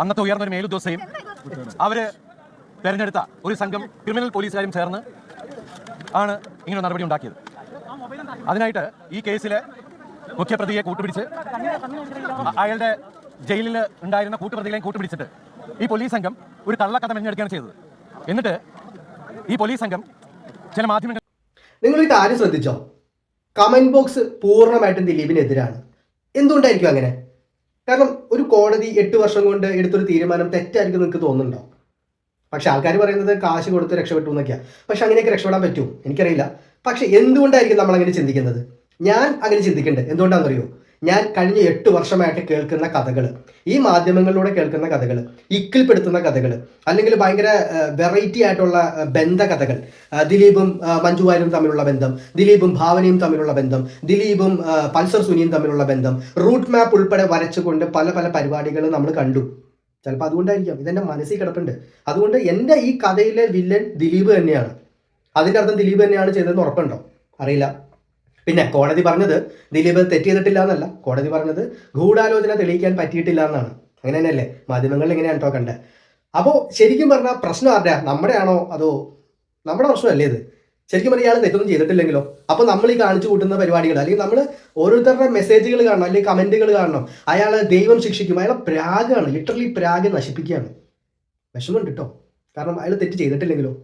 അന്നത്തെ ഉയർന്ന ഒരു മേലുദ്യോഗസ്ഥയും അവര് തെരഞ്ഞെടുത്ത ഒരു സംഘം ക്രിമിനൽ പോലീസുകാരും ചേർന്ന് ആണ് ഇങ്ങനെ നടപടി ഉണ്ടാക്കിയത്. അതിനായിട്ട് ഈ കേസിലെ മുഖ്യപ്രതിയെ കൂട്ടുപിടിച്ച് അയാളുടെ ജയിലിൽ ഉണ്ടായിരുന്ന കൂട്ടുപ്രതികളെയും കൂട്ടുപിടിച്ചിട്ട് ഈ പോലീസ് സംഘം ഒരു കള്ളക്കഥ മെഞ്ഞെടുക്കുകയാണ് ചെയ്തത്. എന്നിട്ട് ഈ പോലീസ് സംഘം ചില മാധ്യമങ്ങൾ, നിങ്ങൾ ഈ കാര്യം ശ്രദ്ധിച്ചോ? കമന്റ് ബോക്സ് പൂർണ്ണമായിട്ടും ദിലീപിനെതിരാണ്. എന്തുകൊണ്ടായിരിക്കും അങ്ങനെ? കാരണം ഒരു കോടതി 8 വർഷം കൊണ്ട് എടുത്തൊരു തീരുമാനം തെറ്റായിരിക്കും നിങ്ങൾക്ക് തോന്നുന്നുണ്ടോ? പക്ഷെ ആൾക്കാർ പറയുന്നത് കാശ് കൊടുത്ത് രക്ഷപ്പെട്ടു എന്നൊക്കെയാണ്. പക്ഷെ അങ്ങനെയൊക്കെ രക്ഷപ്പെടാൻ പറ്റുമോ എനിക്കറിയില്ല. പക്ഷെ എന്തുകൊണ്ടായിരിക്കും നമ്മൾ അങ്ങനെ ചിന്തിക്കുന്നത്? ഞാൻ അങ്ങനെ ചിന്തിക്കുന്നുണ്ട്. എന്തുകൊണ്ടാണെന്നറിയോ? ഞാൻ കഴിഞ്ഞ 8 വർഷമായിട്ട് കേൾക്കുന്ന കഥകൾ, ഈ മാധ്യമങ്ങളിലൂടെ കേൾക്കുന്ന കഥകൾ, ഇക്കിൽപ്പെടുത്തുന്ന കഥകൾ, അല്ലെങ്കിൽ ഭയങ്കര വെറൈറ്റി ആയിട്ടുള്ള ബന്ധകഥകൾ, ദിലീപും മഞ്ജു വാര്യരും തമ്മിലുള്ള ബന്ധം, ദിലീപും ഭാവനയും തമ്മിലുള്ള ബന്ധം, ദിലീപും പൾസർ സുനിയും തമ്മിലുള്ള ബന്ധം, റൂട്ട് മാപ്പ് ഉൾപ്പെടെ വരച്ചുകൊണ്ട് പല പല പരിപാടികൾ നമ്മൾ കണ്ടു. ചിലപ്പോൾ അതുകൊണ്ടായിരിക്കാം, ഇതെൻ്റെ മനസ്സിൽ കിടപ്പുണ്ട്. അതുകൊണ്ട് എൻ്റെ ഈ കഥയിലെ വില്ലൻ ദിലീപ് തന്നെയാണ്. അതിൻ്റെ അർത്ഥം ദിലീപ് തന്നെയാണ് ചെയ്തതെന്ന് ഉറപ്പുണ്ടോ? അറിയില്ല. പിന്നെ കോടതി പറഞ്ഞത് ദിലീപ് തെറ്റ് ചെയ്തിട്ടില്ല എന്നല്ല, കോടതി പറഞ്ഞത് ഗൂഢാലോചന തെളിയിക്കാൻ പറ്റിയിട്ടില്ല എന്നാണ്. അങ്ങനെ തന്നെയല്ലേ മാധ്യമങ്ങളിൽ എങ്ങനെയാണ് കേട്ടോ കണ്ടത്. അപ്പോൾ ശരിക്കും പറഞ്ഞാൽ പ്രശ്നം ആരുടെയാ? നമ്മുടെ ആണോ അതോ നമ്മുടെ പ്രശ്നമല്ലേ ഇത്? ശരിക്കും പറഞ്ഞാൽ ഇയാൾ തെറ്റൊന്നും ചെയ്തിട്ടില്ലെങ്കിലോ? അപ്പോൾ നമ്മൾ ഈ കാണിച്ചു കൂട്ടുന്ന പരിപാടികൾ, അല്ലെങ്കിൽ നമ്മൾ ഓരോരുത്തരുടെ മെസ്സേജുകൾ കാണണം, അല്ലെങ്കിൽ കമന്റുകൾ കാണണം, അയാൾ ദൈവം ശിക്ഷിക്കും, അയാളെ പ്രാഗാണ്, ലിറ്ററലി പ്രാഗ് നശിപ്പിക്കുകയാണ്. വിഷമമുണ്ട് കേട്ടോ. കാരണം അയാൾ തെറ്റ് ചെയ്തിട്ടില്ലെങ്കിലോ?